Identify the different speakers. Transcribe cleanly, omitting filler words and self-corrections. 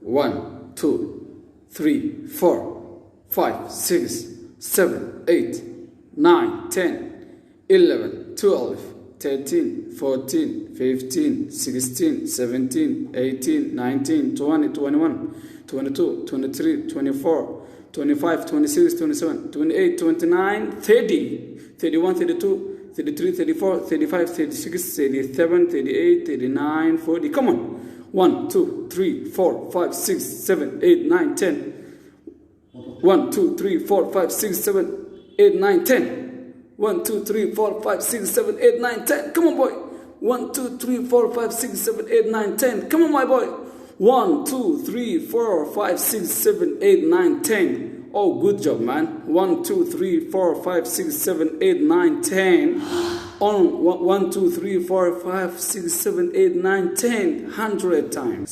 Speaker 1: 1, 2, 3, 4, 5, 6, 7, 8, 9, 10, 11, 12, 13, 14, 15, 16, 17, 18, 19, 20, 21, 22, 23, 24, 25, 26, 27, 28, 29, 30, 31, 32, 33, 34, 35, 36, 37, 38, 39, 40. Come on. 1, 2, 3, 4, 5, 6, 7, 8, 9, 10. 1, 2, 3, 4, 5, 6, 7, 8, 9, 10. 1, 2, 3, 4, 5, 6, 7, 8, 9, 10. Come on, boy. 1, 2, 3, 4, 5, 6, 7, 8, 9, 10. Come on, my boy. 1, 2, 3, 4, 5, 6, 7, 8, 9, 10. Oh, good job, man. 1, 2, 3, 4, 5, 6, 7, 8, 9, 10. On 1, 2, 3, 4, 5, 6, 7, 8, 9, 10. 100 times.